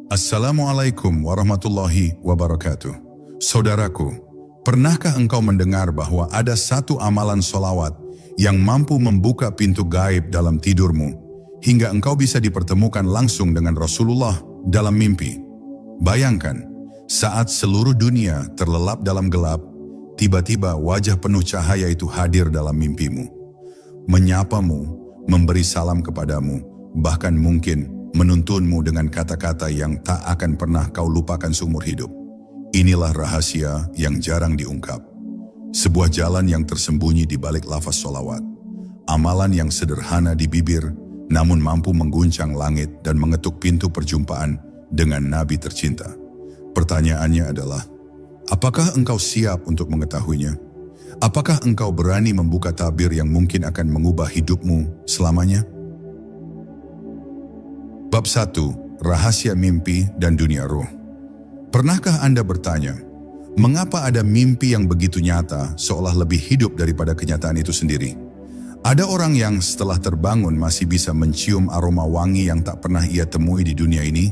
Assalamualaikum warahmatullahi wabarakatuh. Saudaraku, pernahkah engkau mendengar bahwa ada satu amalan solawat yang mampu membuka pintu gaib dalam tidurmu, hingga engkau bisa dipertemukan langsung dengan Rasulullah dalam mimpi? Bayangkan, saat seluruh dunia terlelap dalam gelap, tiba-tiba wajah penuh cahaya itu hadir dalam mimpimu, menyapamu, memberi salam kepadamu, bahkan mungkin menuntunmu dengan kata-kata yang tak akan pernah kau lupakan seumur hidup. Inilah rahasia yang jarang diungkap. Sebuah jalan yang tersembunyi di balik lafaz solawat. Amalan yang sederhana di bibir, namun mampu mengguncang langit dan mengetuk pintu perjumpaan dengan Nabi tercinta. Pertanyaannya adalah, apakah engkau siap untuk mengetahuinya? Apakah engkau berani membuka tabir yang mungkin akan mengubah hidupmu selamanya? Bab 1. Rahasia mimpi dan dunia ruh. Pernahkah Anda bertanya, mengapa ada mimpi yang begitu nyata seolah lebih hidup daripada kenyataan itu sendiri? Ada orang yang setelah terbangun masih bisa mencium aroma wangi yang tak pernah ia temui di dunia ini.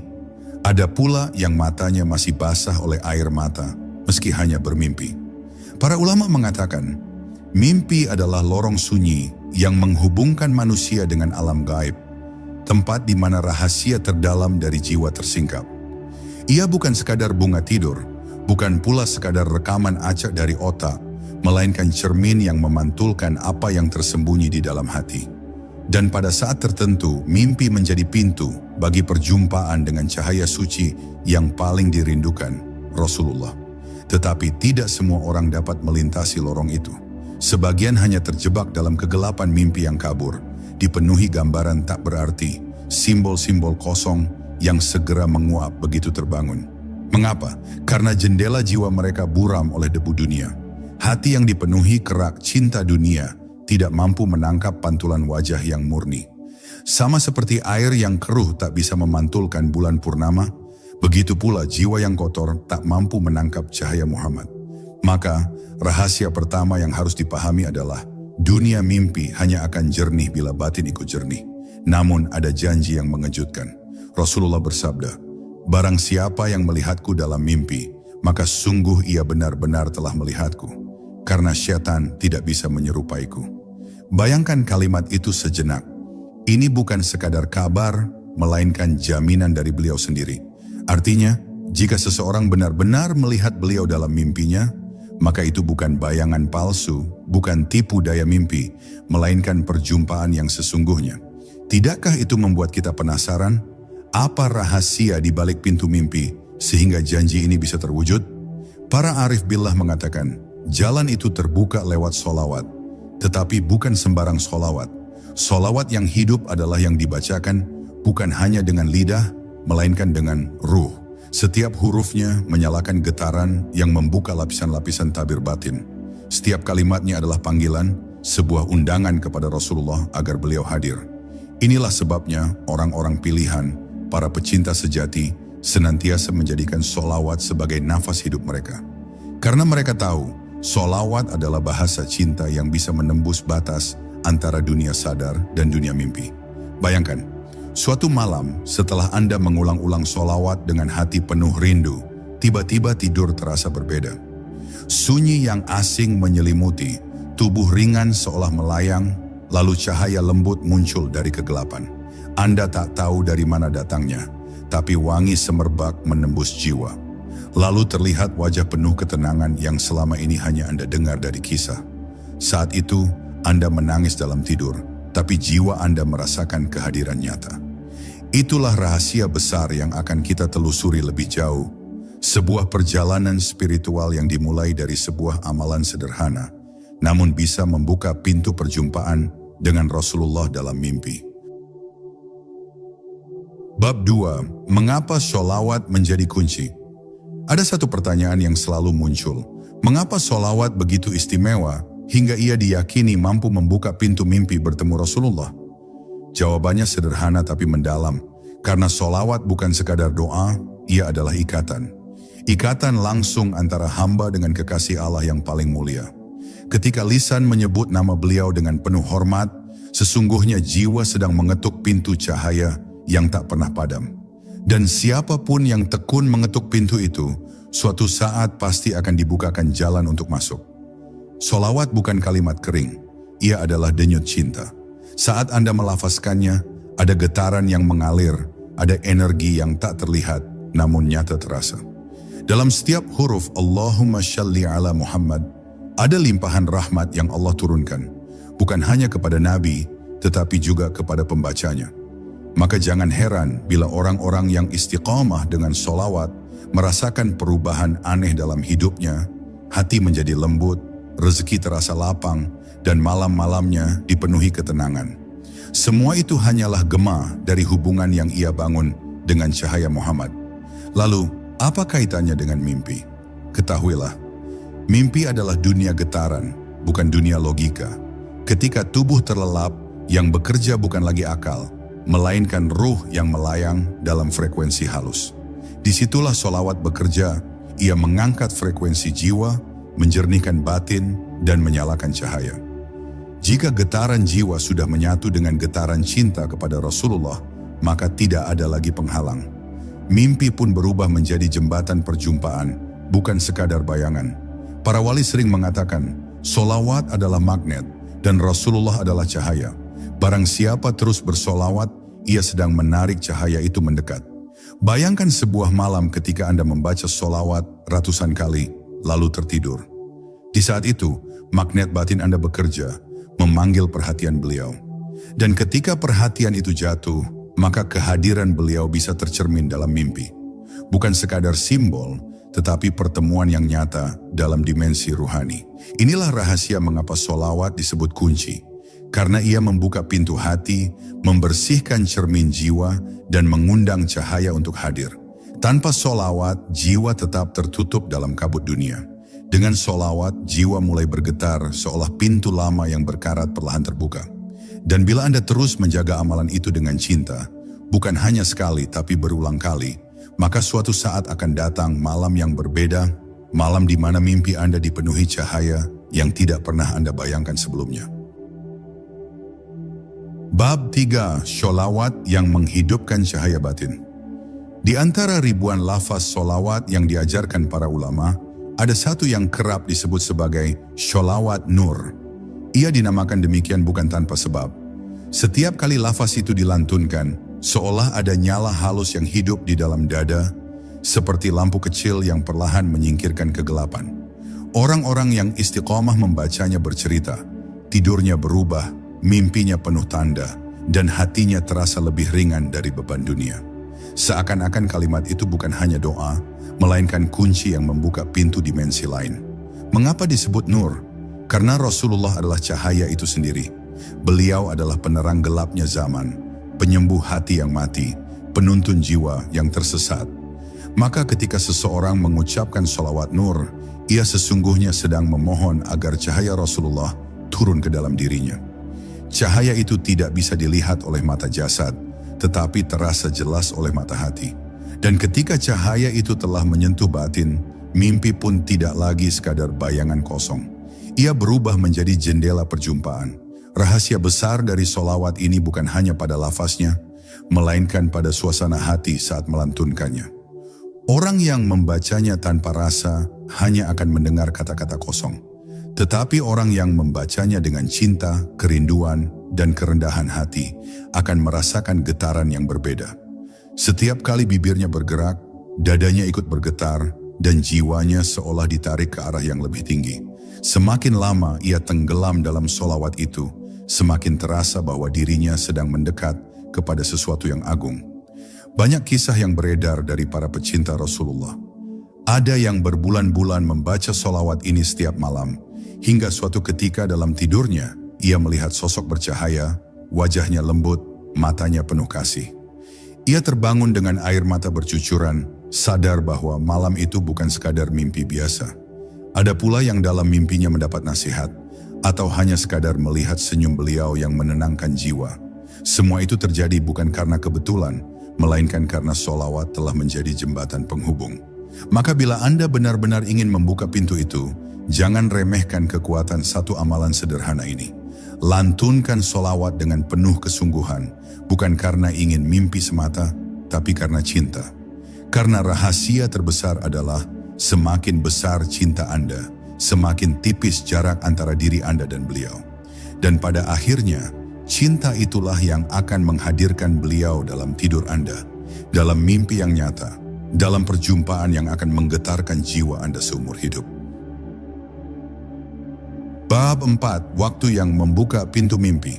Ada pula yang matanya masih basah oleh air mata meski hanya bermimpi. Para ulama mengatakan, mimpi adalah lorong sunyi yang menghubungkan manusia dengan alam gaib. Tempat di mana rahasia terdalam dari jiwa tersingkap. Ia bukan sekadar bunga tidur, bukan pula sekadar rekaman acak dari otak, melainkan cermin yang memantulkan apa yang tersembunyi di dalam hati. Dan pada saat tertentu, mimpi menjadi pintu bagi perjumpaan dengan cahaya suci yang paling dirindukan, Rasulullah. Tetapi tidak semua orang dapat melintasi lorong itu. Sebagian hanya terjebak dalam kegelapan mimpi yang kabur, dipenuhi gambaran tak berarti, simbol-simbol kosong yang segera menguap begitu terbangun. Mengapa? Karena jendela jiwa mereka buram oleh debu dunia. Hati yang dipenuhi kerak cinta dunia tidak mampu menangkap pantulan wajah yang murni. Sama seperti air yang keruh tak bisa memantulkan bulan purnama, begitu pula jiwa yang kotor tak mampu menangkap cahaya Muhammad. Maka, rahasia pertama yang harus dipahami adalah, dunia mimpi hanya akan jernih bila batin ikut jernih. Namun ada janji yang mengejutkan. Rasulullah bersabda, barang siapa yang melihatku dalam mimpi, maka sungguh ia benar-benar telah melihatku. Karena syaitan tidak bisa menyerupaiku. Bayangkan kalimat itu sejenak. Ini bukan sekadar kabar, melainkan jaminan dari beliau sendiri. Artinya, jika seseorang benar-benar melihat beliau dalam mimpinya, maka itu bukan bayangan palsu, bukan tipu daya mimpi, melainkan perjumpaan yang sesungguhnya. Tidakkah itu membuat kita penasaran? Apa rahasia di balik pintu mimpi sehingga janji ini bisa terwujud? Para arif billah mengatakan, jalan itu terbuka lewat solawat, tetapi bukan sembarang solawat. Solawat yang hidup adalah yang dibacakan bukan hanya dengan lidah, melainkan dengan ruh. Setiap hurufnya menyalakan getaran yang membuka lapisan-lapisan tabir batin. Setiap kalimatnya adalah panggilan, sebuah undangan kepada Rasulullah agar beliau hadir. Inilah sebabnya orang-orang pilihan, para pecinta sejati, senantiasa menjadikan solawat sebagai nafas hidup mereka. Karena mereka tahu, solawat adalah bahasa cinta yang bisa menembus batas antara dunia sadar dan dunia mimpi. Bayangkan, suatu malam setelah Anda mengulang-ulang solawat dengan hati penuh rindu, tiba-tiba tidur terasa berbeda. Sunyi yang asing menyelimuti, tubuh ringan seolah melayang, lalu cahaya lembut muncul dari kegelapan. Anda tak tahu dari mana datangnya, tapi wangi semerbak menembus jiwa. Lalu terlihat wajah penuh ketenangan yang selama ini hanya Anda dengar dari kisah. Saat itu, Anda menangis dalam tidur, tapi jiwa Anda merasakan kehadiran nyata. Itulah rahasia besar yang akan kita telusuri lebih jauh. Sebuah perjalanan spiritual yang dimulai dari sebuah amalan sederhana, namun bisa membuka pintu perjumpaan dengan Rasulullah dalam mimpi. Bab 2. Mengapa sholawat menjadi kunci? Ada satu pertanyaan yang selalu muncul. Mengapa sholawat begitu istimewa hingga ia diyakini mampu membuka pintu mimpi bertemu Rasulullah? Jawabannya sederhana tapi mendalam. Karena sholawat bukan sekadar doa, ia adalah ikatan. Ikatan langsung antara hamba dengan kekasih Allah yang paling mulia. Ketika lisan menyebut nama beliau dengan penuh hormat, sesungguhnya jiwa sedang mengetuk pintu cahaya yang tak pernah padam. Dan siapapun yang tekun mengetuk pintu itu, suatu saat pasti akan dibukakan jalan untuk masuk. Sholawat bukan kalimat kering, ia adalah denyut cinta. Saat Anda melafazkannya, ada getaran yang mengalir, ada energi yang tak terlihat, namun nyata terasa. Dalam setiap huruf Allahumma shalli ala Muhammad, ada limpahan rahmat yang Allah turunkan, bukan hanya kepada Nabi, tetapi juga kepada pembacanya. Maka jangan heran bila orang-orang yang istiqamah dengan sholawat merasakan perubahan aneh dalam hidupnya, hati menjadi lembut, rezeki terasa lapang, dan malam-malamnya dipenuhi ketenangan. Semua itu hanyalah gema dari hubungan yang ia bangun dengan cahaya Muhammad. Lalu, apa kaitannya dengan mimpi? Ketahuilah, mimpi adalah dunia getaran, bukan dunia logika. Ketika tubuh terlelap, yang bekerja bukan lagi akal, melainkan ruh yang melayang dalam frekuensi halus. Disitulah sholawat bekerja, ia mengangkat frekuensi jiwa, menjernihkan batin, dan menyalakan cahaya. Jika getaran jiwa sudah menyatu dengan getaran cinta kepada Rasulullah, maka tidak ada lagi penghalang. Mimpi pun berubah menjadi jembatan perjumpaan, bukan sekadar bayangan. Para wali sering mengatakan, sholawat adalah magnet, dan Rasulullah adalah cahaya. Barang siapa terus bersolawat, ia sedang menarik cahaya itu mendekat. Bayangkan sebuah malam ketika Anda membaca solawat ratusan kali, lalu tertidur. Di saat itu, magnet batin Anda bekerja, memanggil perhatian beliau. Dan ketika perhatian itu jatuh, maka kehadiran beliau bisa tercermin dalam mimpi. Bukan sekadar simbol, tetapi pertemuan yang nyata dalam dimensi ruhani. Inilah rahasia mengapa solawat disebut kunci. Karena ia membuka pintu hati, membersihkan cermin jiwa, dan mengundang cahaya untuk hadir. Tanpa solawat, jiwa tetap tertutup dalam kabut dunia. Dengan solawat, jiwa mulai bergetar seolah pintu lama yang berkarat perlahan terbuka. Dan bila Anda terus menjaga amalan itu dengan cinta, bukan hanya sekali tapi berulang kali, maka suatu saat akan datang malam yang berbeda, malam di mana mimpi Anda dipenuhi cahaya yang tidak pernah Anda bayangkan sebelumnya. Bab 3. Sholawat yang menghidupkan cahaya batin. Di antara ribuan lafaz sholawat yang diajarkan para ulama, ada satu yang kerap disebut sebagai sholawat nur. Ia dinamakan demikian bukan tanpa sebab. Setiap kali lafaz itu dilantunkan, seolah ada nyala halus yang hidup di dalam dada, seperti lampu kecil yang perlahan menyingkirkan kegelapan. Orang-orang yang istiqomah membacanya bercerita, tidurnya berubah, mimpinya penuh tanda, dan hatinya terasa lebih ringan dari beban dunia. Seakan-akan kalimat itu bukan hanya doa, melainkan kunci yang membuka pintu dimensi lain. Mengapa disebut nur? Karena Rasulullah adalah cahaya itu sendiri. Beliau adalah penerang gelapnya zaman, penyembuh hati yang mati, penuntun jiwa yang tersesat. Maka ketika seseorang mengucapkan sholawat nur, ia sesungguhnya sedang memohon agar cahaya Rasulullah turun ke dalam dirinya. Cahaya itu tidak bisa dilihat oleh mata jasad, tetapi terasa jelas oleh mata hati. Dan ketika cahaya itu telah menyentuh batin, mimpi pun tidak lagi sekadar bayangan kosong. Ia berubah menjadi jendela perjumpaan. Rahasia besar dari sholawat ini bukan hanya pada lafaznya, melainkan pada suasana hati saat melantunkannya. Orang yang membacanya tanpa rasa hanya akan mendengar kata-kata kosong. Tetapi orang yang membacanya dengan cinta, kerinduan, dan kerendahan hati akan merasakan getaran yang berbeda. Setiap kali bibirnya bergerak, dadanya ikut bergetar, dan jiwanya seolah ditarik ke arah yang lebih tinggi. Semakin lama ia tenggelam dalam sholawat itu, semakin terasa bahwa dirinya sedang mendekat kepada sesuatu yang agung. Banyak kisah yang beredar dari para pecinta Rasulullah. Ada yang berbulan-bulan membaca sholawat ini setiap malam, hingga suatu ketika dalam tidurnya, ia melihat sosok bercahaya, wajahnya lembut, matanya penuh kasih. Ia terbangun dengan air mata bercucuran, sadar bahwa malam itu bukan sekadar mimpi biasa. Ada pula yang dalam mimpinya mendapat nasihat, atau hanya sekadar melihat senyum beliau yang menenangkan jiwa. Semua itu terjadi bukan karena kebetulan, melainkan karena sholawat telah menjadi jembatan penghubung. Maka bila Anda benar-benar ingin membuka pintu itu, jangan remehkan kekuatan satu amalan sederhana ini. Lantunkan sholawat dengan penuh kesungguhan, bukan karena ingin mimpi semata, tapi karena cinta. Karena rahasia terbesar adalah semakin besar cinta Anda, semakin tipis jarak antara diri Anda dan beliau. Dan pada akhirnya, cinta itulah yang akan menghadirkan beliau dalam tidur Anda, dalam mimpi yang nyata, dalam perjumpaan yang akan menggetarkan jiwa Anda seumur hidup. Bab 4. Waktu yang membuka pintu mimpi.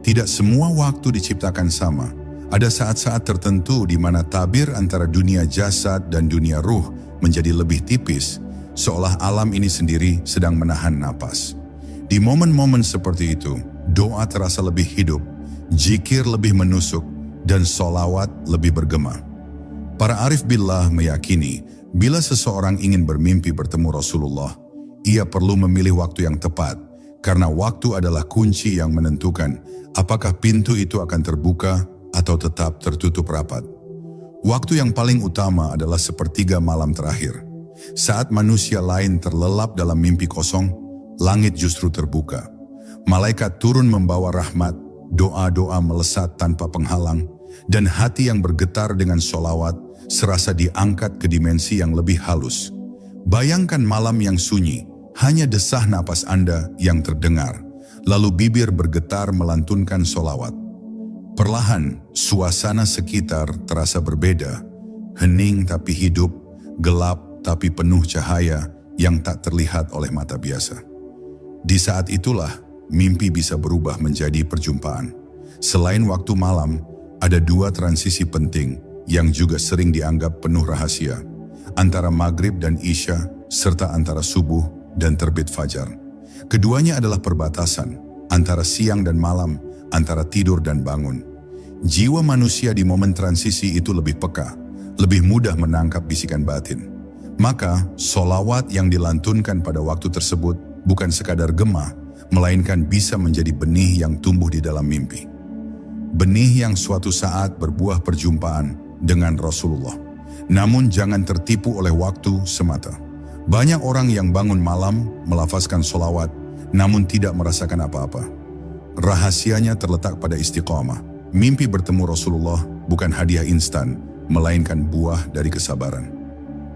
Tidak semua waktu diciptakan sama. Ada saat-saat tertentu di mana tabir antara dunia jasad dan dunia ruh menjadi lebih tipis, seolah alam ini sendiri sedang menahan napas. Di momen-momen seperti itu, doa terasa lebih hidup, zikir lebih menusuk, dan sholawat lebih bergema. Para arif billah meyakini, bila seseorang ingin bermimpi bertemu Rasulullah, ia perlu memilih waktu yang tepat, karena waktu adalah kunci yang menentukan apakah pintu itu akan terbuka atau tetap tertutup rapat. Waktu yang paling utama adalah sepertiga malam terakhir. Saat manusia lain terlelap dalam mimpi kosong, langit justru terbuka. Malaikat turun membawa rahmat, doa-doa melesat tanpa penghalang, dan hati yang bergetar dengan sholawat serasa diangkat ke dimensi yang lebih halus. Bayangkan malam yang sunyi, hanya desah napas Anda yang terdengar, lalu bibir bergetar melantunkan sholawat. Perlahan, suasana sekitar terasa berbeda, hening tapi hidup, gelap tapi penuh cahaya yang tak terlihat oleh mata biasa. Di saat itulah, mimpi bisa berubah menjadi perjumpaan. Selain waktu malam, ada dua transisi penting yang juga sering dianggap penuh rahasia, antara maghrib dan isya, serta antara subuh dan terbit fajar. Keduanya adalah perbatasan, antara siang dan malam, antara tidur dan bangun. Jiwa manusia di momen transisi itu lebih peka, lebih mudah menangkap bisikan batin. Maka, sholawat yang dilantunkan pada waktu tersebut bukan sekadar gema, melainkan bisa menjadi benih yang tumbuh di dalam mimpi. Benih yang suatu saat berbuah perjumpaan dengan Rasulullah. Namun jangan tertipu oleh waktu semata. Banyak orang yang bangun malam melafazkan sholawat, namun tidak merasakan apa-apa. Rahasianya terletak pada istiqamah. Mimpi bertemu Rasulullah bukan hadiah instan, melainkan buah dari kesabaran.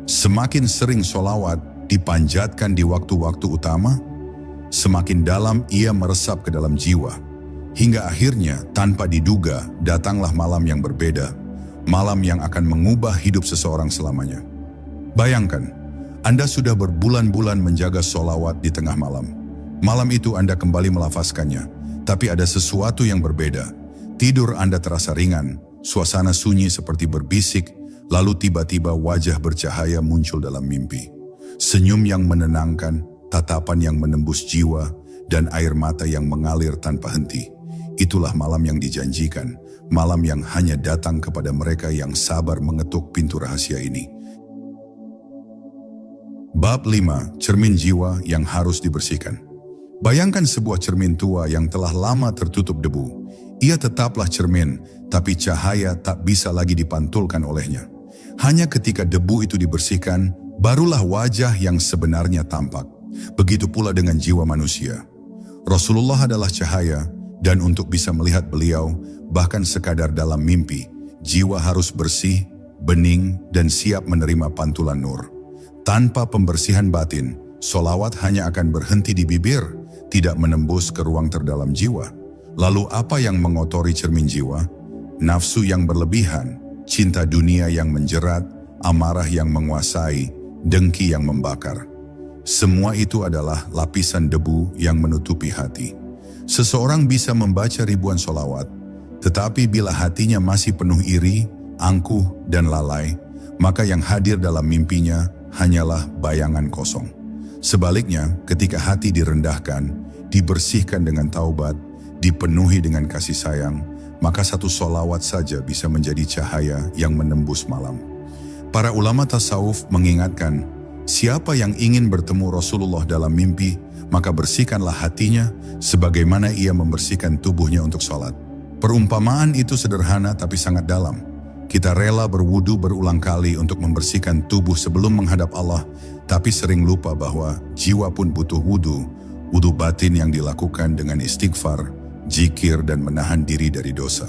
Semakin sering sholawat dipanjatkan di waktu-waktu utama, semakin dalam ia meresap ke dalam jiwa. Hingga akhirnya tanpa diduga datanglah malam yang berbeda, malam yang akan mengubah hidup seseorang selamanya. Bayangkan, Anda sudah berbulan-bulan menjaga sholawat di tengah malam. Malam itu Anda kembali melafazkannya, tapi ada sesuatu yang berbeda. Tidur Anda terasa ringan, suasana sunyi seperti berbisik, lalu tiba-tiba wajah bercahaya muncul dalam mimpi. Senyum yang menenangkan, tatapan yang menembus jiwa, dan air mata yang mengalir tanpa henti. Itulah malam yang dijanjikan, malam yang hanya datang kepada mereka yang sabar mengetuk pintu rahasia ini. Bab 5. Cermin jiwa yang harus dibersihkan. Bayangkan sebuah cermin tua yang telah lama tertutup debu. Ia tetaplah cermin, tapi cahaya tak bisa lagi dipantulkan olehnya. Hanya ketika debu itu dibersihkan, barulah wajah yang sebenarnya tampak. Begitu pula dengan jiwa manusia. Rasulullah adalah cahaya, dan untuk bisa melihat beliau, bahkan sekadar dalam mimpi, jiwa harus bersih, bening, dan siap menerima pantulan nur. Tanpa pembersihan batin, sholawat hanya akan berhenti di bibir, tidak menembus ke ruang terdalam jiwa. Lalu apa yang mengotori cermin jiwa? Nafsu yang berlebihan, cinta dunia yang menjerat, amarah yang menguasai, dengki yang membakar. Semua itu adalah lapisan debu yang menutupi hati. Seseorang bisa membaca ribuan sholawat, tetapi bila hatinya masih penuh iri, angkuh, dan lalai, maka yang hadir dalam mimpinya hanyalah bayangan kosong. Sebaliknya, ketika hati direndahkan, dibersihkan dengan taubat, dipenuhi dengan kasih sayang, maka satu sholawat saja bisa menjadi cahaya yang menembus malam. Para ulama tasawuf mengingatkan, siapa yang ingin bertemu Rasulullah dalam mimpi, maka bersihkanlah hatinya sebagaimana ia membersihkan tubuhnya untuk sholat. Perumpamaan itu sederhana tapi sangat dalam. Kita rela berwudu berulang kali untuk membersihkan tubuh sebelum menghadap Allah, tapi sering lupa bahwa jiwa pun butuh wudu batin yang dilakukan dengan istighfar, zikir, dan menahan diri dari dosa.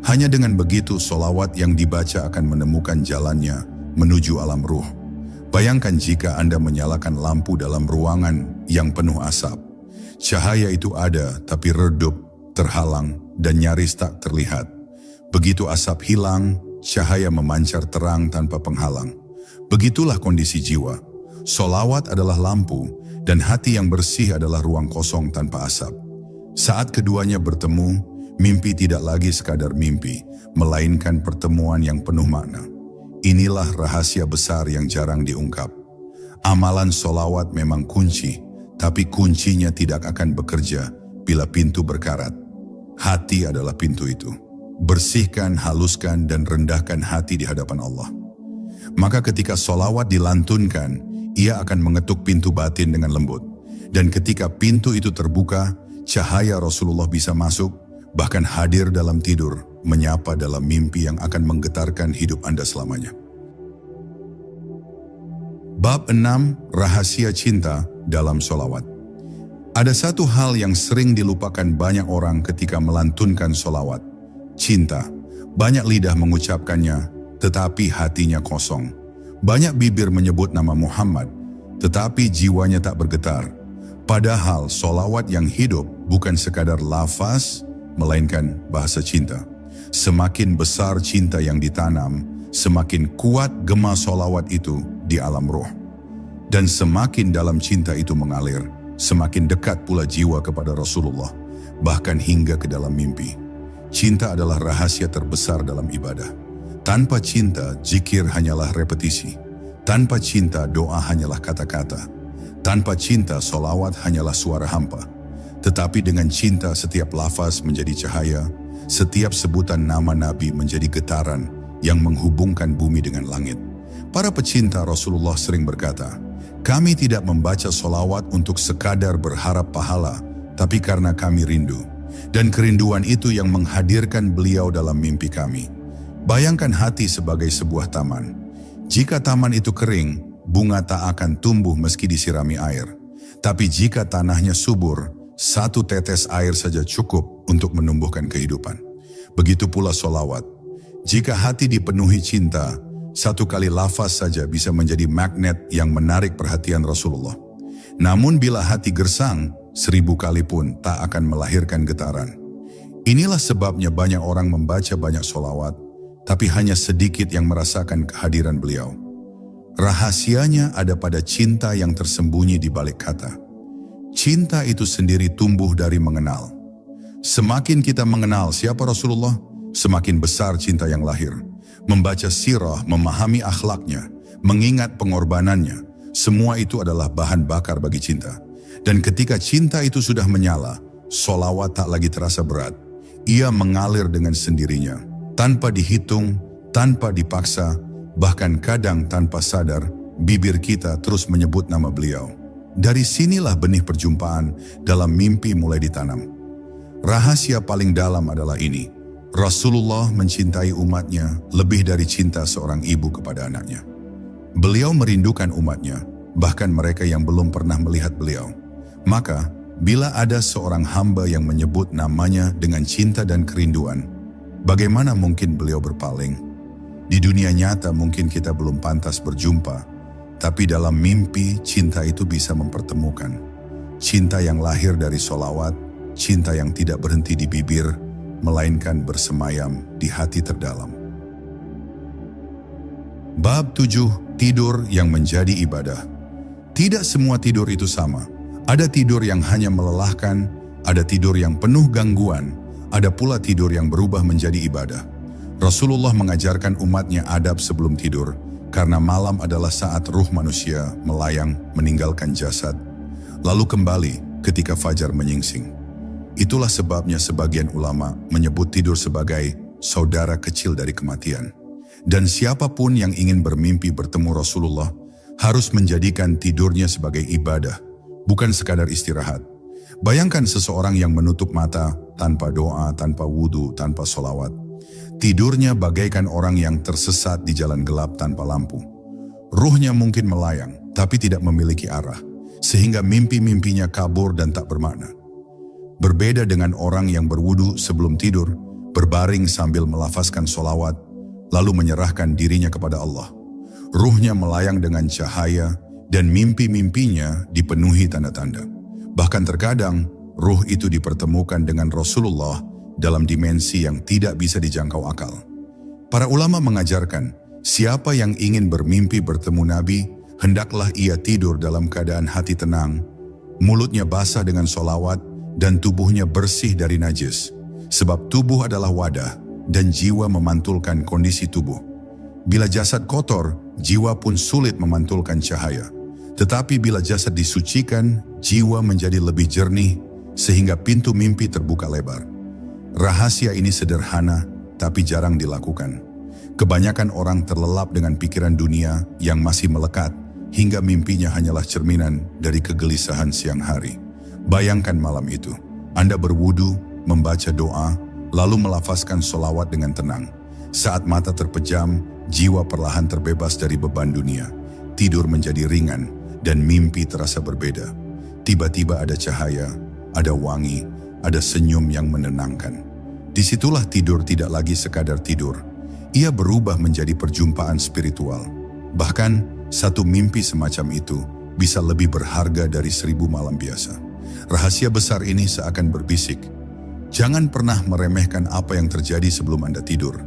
Hanya dengan begitu solawat yang dibaca akan menemukan jalannya menuju alam ruh. Bayangkan jika Anda menyalakan lampu dalam ruangan yang penuh asap. Cahaya itu ada tapi redup, terhalang, dan nyaris tak terlihat. Begitu asap hilang, cahaya memancar terang tanpa penghalang. Begitulah kondisi jiwa. Solawat adalah lampu, dan hati yang bersih adalah ruang kosong tanpa asap. Saat keduanya bertemu, mimpi tidak lagi sekadar mimpi, melainkan pertemuan yang penuh makna. Inilah rahasia besar yang jarang diungkap. Amalan solawat memang kunci, tapi kuncinya tidak akan bekerja bila pintu berkarat. Hati adalah pintu itu. Bersihkan, haluskan, dan rendahkan hati di hadapan Allah. Maka ketika solawat dilantunkan, ia akan mengetuk pintu batin dengan lembut. Dan ketika pintu itu terbuka, cahaya Rasulullah bisa masuk, bahkan hadir dalam tidur, menyapa dalam mimpi yang akan menggetarkan hidup Anda selamanya. Bab 6. Rahasia cinta dalam solawat. Ada satu hal yang sering dilupakan banyak orang ketika melantunkan solawat. Cinta. Banyak lidah mengucapkannya, tetapi hatinya kosong. Banyak bibir menyebut nama Muhammad, tetapi jiwanya tak bergetar. Padahal solawat yang hidup bukan sekadar lafaz, melainkan bahasa cinta. Semakin besar cinta yang ditanam, semakin kuat gema solawat itu di alam roh. Dan semakin dalam cinta itu mengalir, semakin dekat pula jiwa kepada Rasulullah, bahkan hingga ke dalam mimpi. Cinta adalah rahasia terbesar dalam ibadah. Tanpa cinta, zikir hanyalah repetisi. Tanpa cinta, doa hanyalah kata-kata. Tanpa cinta, solawat hanyalah suara hampa. Tetapi dengan cinta, setiap lafaz menjadi cahaya, setiap sebutan nama Nabi menjadi getaran yang menghubungkan bumi dengan langit. Para pecinta Rasulullah sering berkata, kami tidak membaca solawat untuk sekadar berharap pahala, tapi karena kami rindu. Dan kerinduan itu yang menghadirkan beliau dalam mimpi kami. Bayangkan hati sebagai sebuah taman. Jika taman itu kering, bunga tak akan tumbuh meski disirami air. Tapi jika tanahnya subur, satu tetes air saja cukup untuk menumbuhkan kehidupan. Begitu pula solawat. Jika hati dipenuhi cinta, satu kali lafaz saja bisa menjadi magnet yang menarik perhatian Rasulullah. Namun bila hati gersang, 1000 kali pun tak akan melahirkan getaran. Inilah sebabnya banyak orang membaca banyak solawat, tapi hanya sedikit yang merasakan kehadiran beliau. Rahasianya ada pada cinta yang tersembunyi di balik kata. Cinta itu sendiri tumbuh dari mengenal. Semakin kita mengenal siapa Rasulullah, semakin besar cinta yang lahir. Membaca sirah, memahami akhlaknya, mengingat pengorbanannya, semua itu adalah bahan bakar bagi cinta. Dan ketika cinta itu sudah menyala, solawat tak lagi terasa berat. Ia mengalir dengan sendirinya, tanpa dihitung, tanpa dipaksa, bahkan kadang tanpa sadar, bibir kita terus menyebut nama beliau. Dari sinilah benih perjumpaan dalam mimpi mulai ditanam. Rahasia paling dalam adalah ini. Rasulullah mencintai umatnya lebih dari cinta seorang ibu kepada anaknya. Beliau merindukan umatnya, bahkan mereka yang belum pernah melihat beliau. Maka, bila ada seorang hamba yang menyebut namanya dengan cinta dan kerinduan, bagaimana mungkin beliau berpaling? Di dunia nyata mungkin kita belum pantas berjumpa, tapi dalam mimpi cinta itu bisa mempertemukan. Cinta yang lahir dari solawat, cinta yang tidak berhenti di bibir, melainkan bersemayam di hati terdalam. Bab 7. Tidur yang menjadi ibadah. Tidak semua tidur itu sama. Ada tidur yang hanya melelahkan, ada tidur yang penuh gangguan, ada pula tidur yang berubah menjadi ibadah. Rasulullah mengajarkan umatnya adab sebelum tidur, karena malam adalah saat ruh manusia melayang meninggalkan jasad, lalu kembali ketika fajar menyingsing. Itulah sebabnya sebagian ulama menyebut tidur sebagai saudara kecil dari kematian. Dan siapapun yang ingin bermimpi bertemu Rasulullah harus menjadikan tidurnya sebagai ibadah, bukan sekadar istirahat. Bayangkan seseorang yang menutup mata tanpa doa, tanpa wudu, tanpa solawat. Tidurnya bagaikan orang yang tersesat di jalan gelap tanpa lampu. Ruhnya mungkin melayang, tapi tidak memiliki arah, sehingga mimpi-mimpinya kabur dan tak bermakna. Berbeda dengan orang yang berwudu sebelum tidur, berbaring sambil melafazkan solawat, lalu menyerahkan dirinya kepada Allah. Ruhnya melayang dengan cahaya dan mimpi-mimpinya dipenuhi tanda-tanda. Bahkan terkadang, ruh itu dipertemukan dengan Rasulullah dalam dimensi yang tidak bisa dijangkau akal. Para ulama mengajarkan, siapa yang ingin bermimpi bertemu Nabi, hendaklah ia tidur dalam keadaan hati tenang, mulutnya basah dengan solawat, dan tubuhnya bersih dari najis. Sebab tubuh adalah wadah, dan jiwa memantulkan kondisi tubuh. Bila jasad kotor, jiwa pun sulit memantulkan cahaya. Tetapi bila jasad disucikan, jiwa menjadi lebih jernih, sehingga pintu mimpi terbuka lebar. Rahasia ini sederhana, tapi jarang dilakukan. Kebanyakan orang terlelap dengan pikiran dunia yang masih melekat, hingga mimpinya hanyalah cerminan dari kegelisahan siang hari. Bayangkan malam itu, Anda berwudu, membaca doa, lalu melafazkan solawat dengan tenang. Saat mata terpejam, jiwa perlahan terbebas dari beban dunia. Tidur menjadi ringan, dan mimpi terasa berbeda. Tiba-tiba ada cahaya, ada wangi, ada senyum yang menenangkan. Disitulah tidur tidak lagi sekadar tidur. Ia berubah menjadi perjumpaan spiritual. Bahkan, satu mimpi semacam itu bisa lebih berharga dari 1000 malam biasa. Rahasia besar ini seakan berbisik, jangan pernah meremehkan apa yang terjadi sebelum Anda tidur,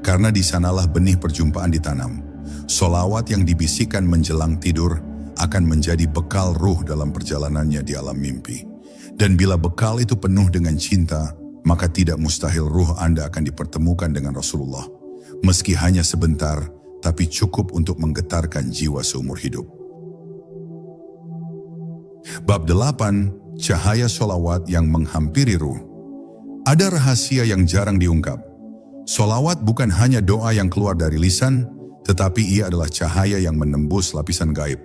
karena di sanalah benih perjumpaan ditanam. Solawat yang dibisikkan menjelang tidur akan menjadi bekal ruh dalam perjalanannya di alam mimpi. Dan bila bekal itu penuh dengan cinta, maka tidak mustahil ruh Anda akan dipertemukan dengan Rasulullah. Meski hanya sebentar, tapi cukup untuk menggetarkan jiwa seumur hidup. Bab 8, cahaya solawat yang menghampiri ruh. Ada rahasia yang jarang diungkap. Solawat bukan hanya doa yang keluar dari lisan, tetapi ia adalah cahaya yang menembus lapisan gaib.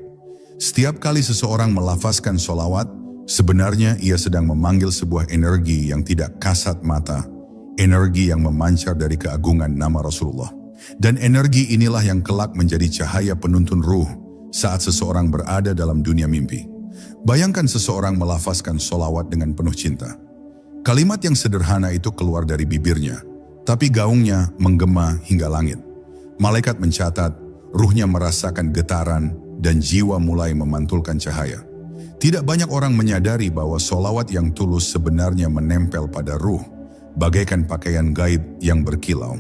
Setiap kali seseorang melafazkan solawat, sebenarnya ia sedang memanggil sebuah energi yang tidak kasat mata, energi yang memancar dari keagungan nama Rasulullah. Dan energi inilah yang kelak menjadi cahaya penuntun ruh saat seseorang berada dalam dunia mimpi. Bayangkan seseorang melafazkan solawat dengan penuh cinta. Kalimat yang sederhana itu keluar dari bibirnya, tapi gaungnya menggema hingga langit. Malaikat mencatat, ruhnya merasakan getaran dan jiwa mulai memantulkan cahaya. Tidak banyak orang menyadari bahwa solawat yang tulus sebenarnya menempel pada ruh, bagaikan pakaian gaib yang berkilau.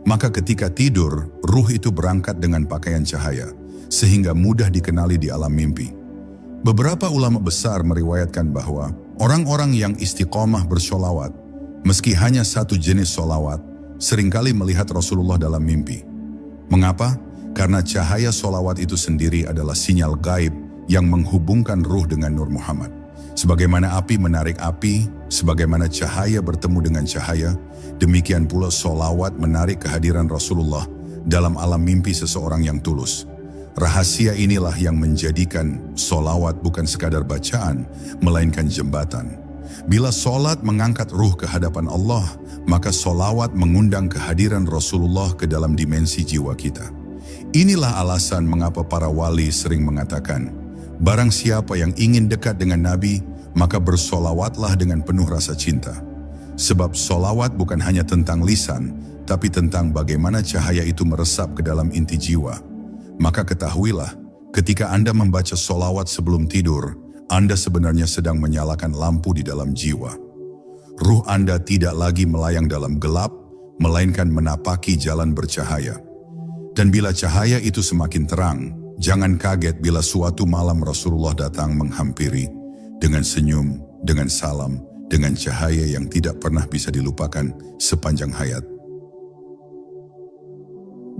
Maka ketika tidur, ruh itu berangkat dengan pakaian cahaya, sehingga mudah dikenali di alam mimpi. Beberapa ulama besar meriwayatkan bahwa orang-orang yang istiqomah bersolawat, meski hanya satu jenis solawat, seringkali melihat Rasulullah dalam mimpi. Mengapa? Karena cahaya solawat itu sendiri adalah sinyal gaib yang menghubungkan ruh dengan Nur Muhammad. Sebagaimana api menarik api, sebagaimana cahaya bertemu dengan cahaya, demikian pula solawat menarik kehadiran Rasulullah dalam alam mimpi seseorang yang tulus. Rahasia inilah yang menjadikan solawat bukan sekadar bacaan, melainkan jembatan. Bila solat mengangkat ruh ke hadapan Allah, maka solawat mengundang kehadiran Rasulullah ke dalam dimensi jiwa kita. Inilah alasan mengapa para wali sering mengatakan, barang siapa yang ingin dekat dengan Nabi, maka bersolawatlah dengan penuh rasa cinta. Sebab solawat bukan hanya tentang lisan, tapi tentang bagaimana cahaya itu meresap ke dalam inti jiwa. Maka ketahuilah, ketika Anda membaca solawat sebelum tidur, Anda sebenarnya sedang menyalakan lampu di dalam jiwa. Ruh Anda tidak lagi melayang dalam gelap, melainkan menapaki jalan bercahaya. Dan bila cahaya itu semakin terang, jangan kaget bila suatu malam Rasulullah datang menghampiri dengan senyum, dengan salam, dengan cahaya yang tidak pernah bisa dilupakan sepanjang hayat.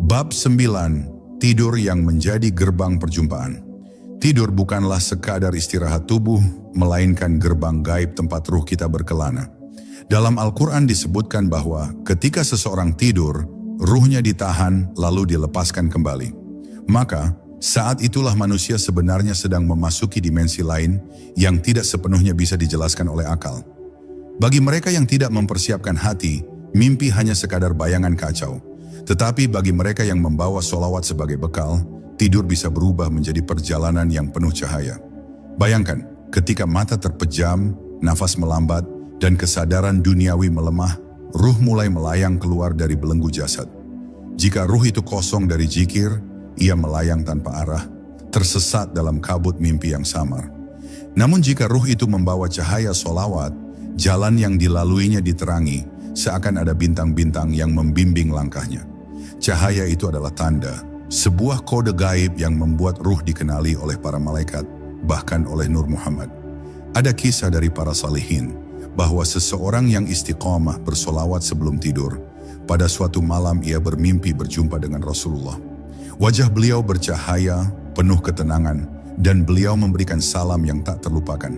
Bab 9, tidur yang menjadi gerbang perjumpaan. Tidur bukanlah sekadar istirahat tubuh, melainkan gerbang gaib tempat ruh kita berkelana. Dalam Al-Quran disebutkan bahwa ketika seseorang tidur, ruhnya ditahan lalu dilepaskan kembali. Maka, saat itulah manusia sebenarnya sedang memasuki dimensi lain yang tidak sepenuhnya bisa dijelaskan oleh akal. Bagi mereka yang tidak mempersiapkan hati, mimpi hanya sekadar bayangan kacau. Tetapi bagi mereka yang membawa solawat sebagai bekal, tidur bisa berubah menjadi perjalanan yang penuh cahaya. Bayangkan, ketika mata terpejam, nafas melambat, dan kesadaran duniawi melemah, ruh mulai melayang keluar dari belenggu jasad. Jika ruh itu kosong dari zikir, ia melayang tanpa arah, tersesat dalam kabut mimpi yang samar. Namun jika ruh itu membawa cahaya solawat, jalan yang dilaluinya diterangi, seakan ada bintang-bintang yang membimbing langkahnya. Cahaya itu adalah tanda, sebuah kode gaib yang membuat ruh dikenali oleh para malaikat, bahkan oleh Nur Muhammad. Ada kisah dari para salihin, bahwa seseorang yang istiqomah bersolawat sebelum tidur, pada suatu malam ia bermimpi berjumpa dengan Rasulullah. Wajah beliau bercahaya, penuh ketenangan, dan beliau memberikan salam yang tak terlupakan.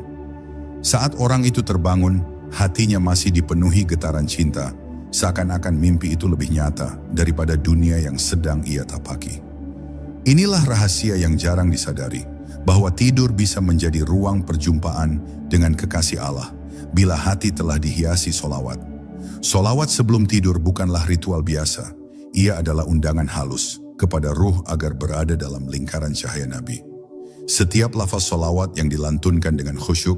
Saat orang itu terbangun, hatinya masih dipenuhi getaran cinta, seakan-akan mimpi itu lebih nyata daripada dunia yang sedang ia tapaki. Inilah rahasia yang jarang disadari, bahwa tidur bisa menjadi ruang perjumpaan dengan kekasih Allah, bila hati telah dihiasi solawat. Solawat sebelum tidur bukanlah ritual biasa, ia adalah undangan halus kepada ruh agar berada dalam lingkaran cahaya Nabi. Setiap lafaz solawat yang dilantunkan dengan khusyuk,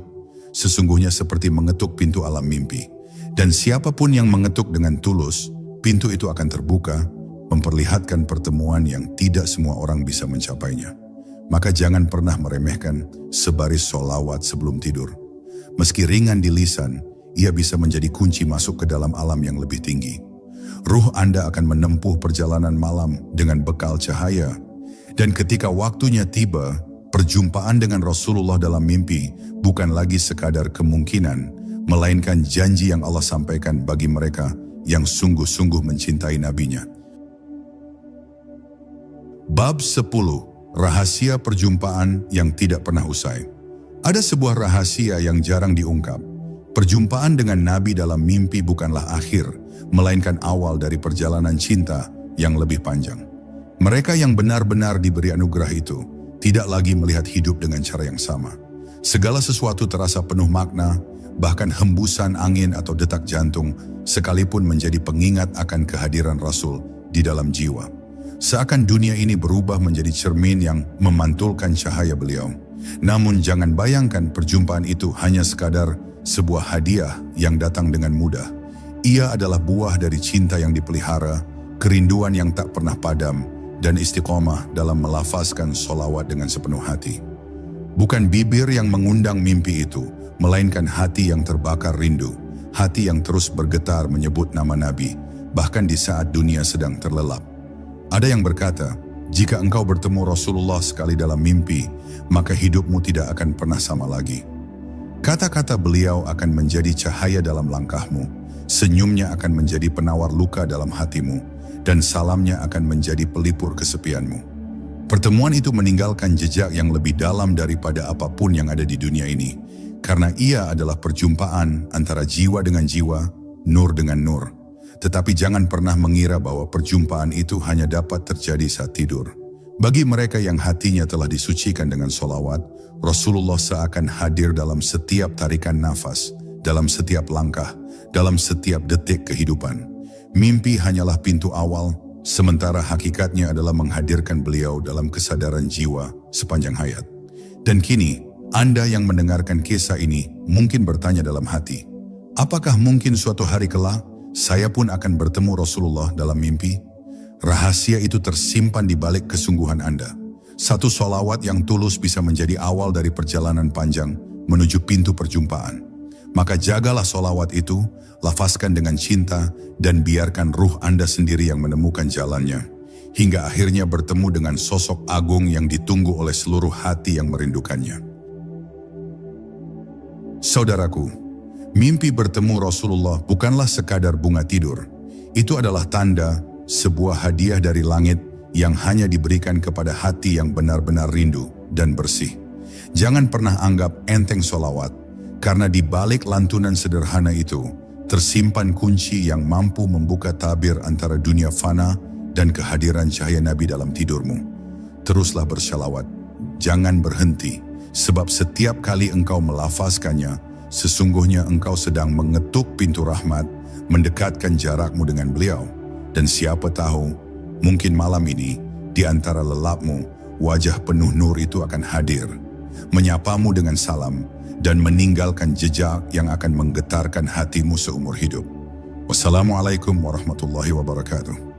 sesungguhnya seperti mengetuk pintu alam mimpi. Dan siapapun yang mengetuk dengan tulus, pintu itu akan terbuka, memperlihatkan pertemuan yang tidak semua orang bisa mencapainya. Maka jangan pernah meremehkan sebaris solawat sebelum tidur. Meski ringan di lisan, ia bisa menjadi kunci masuk ke dalam alam yang lebih tinggi. Ruh Anda akan menempuh perjalanan malam dengan bekal cahaya. Dan ketika waktunya tiba, perjumpaan dengan Rasulullah dalam mimpi bukan lagi sekadar kemungkinan, melainkan janji yang Allah sampaikan bagi mereka yang sungguh-sungguh mencintai nabinya. Bab 10. Rahasia perjumpaan yang tidak pernah usai. Ada sebuah rahasia yang jarang diungkap. Perjumpaan dengan Nabi dalam mimpi bukanlah akhir, melainkan awal dari perjalanan cinta yang lebih panjang. Mereka yang benar-benar diberi anugerah itu tidak lagi melihat hidup dengan cara yang sama. Segala sesuatu terasa penuh makna, bahkan hembusan angin atau detak jantung sekalipun menjadi pengingat akan kehadiran Rasul di dalam jiwa. Seakan dunia ini berubah menjadi cermin yang memantulkan cahaya beliau. Namun jangan bayangkan perjumpaan itu hanya sekadar sebuah hadiah yang datang dengan mudah. Ia adalah buah dari cinta yang dipelihara, kerinduan yang tak pernah padam, dan istiqomah dalam melafazkan solawat dengan sepenuh hati. Bukan bibir yang mengundang mimpi itu, melainkan hati yang terbakar rindu, hati yang terus bergetar menyebut nama Nabi, bahkan di saat dunia sedang terlelap. Ada yang berkata, jika engkau bertemu Rasulullah sekali dalam mimpi, maka hidupmu tidak akan pernah sama lagi. Kata-kata beliau akan menjadi cahaya dalam langkahmu, senyumnya akan menjadi penawar luka dalam hatimu, dan salamnya akan menjadi pelipur kesepianmu. Pertemuan itu meninggalkan jejak yang lebih dalam daripada apapun yang ada di dunia ini, karena ia adalah perjumpaan antara jiwa dengan jiwa, nur dengan nur. Tetapi jangan pernah mengira bahwa perjumpaan itu hanya dapat terjadi saat tidur. Bagi mereka yang hatinya telah disucikan dengan solawat, Rasulullah seakan hadir dalam setiap tarikan nafas, dalam setiap langkah, dalam setiap detik kehidupan. Mimpi hanyalah pintu awal, sementara hakikatnya adalah menghadirkan beliau dalam kesadaran jiwa sepanjang hayat. Dan kini, Anda yang mendengarkan kisah ini mungkin bertanya dalam hati, apakah mungkin suatu hari kelak, saya pun akan bertemu Rasulullah dalam mimpi? Rahasia itu tersimpan di balik kesungguhan Anda. Satu solawat yang tulus bisa menjadi awal dari perjalanan panjang menuju pintu perjumpaan. Maka jagalah solawat itu, lafazkan dengan cinta, dan biarkan ruh Anda sendiri yang menemukan jalannya, hingga akhirnya bertemu dengan sosok agung yang ditunggu oleh seluruh hati yang merindukannya. Saudaraku, mimpi bertemu Rasulullah bukanlah sekadar bunga tidur. Itu adalah tanda, sebuah hadiah dari langit yang hanya diberikan kepada hati yang benar-benar rindu dan bersih. Jangan pernah anggap enteng solawat, karena di balik lantunan sederhana itu, tersimpan kunci yang mampu membuka tabir antara dunia fana dan kehadiran cahaya Nabi dalam tidurmu. Teruslah bersalawat, jangan berhenti, sebab setiap kali engkau melafazkannya, sesungguhnya engkau sedang mengetuk pintu rahmat, mendekatkan jarakmu dengan beliau. Dan siapa tahu, mungkin malam ini, di antara lelapmu, wajah penuh nur itu akan hadir, menyapamu dengan salam, dan meninggalkan jejak yang akan menggetarkan hatimu seumur hidup. Wassalamualaikum warahmatullahi wabarakatuh.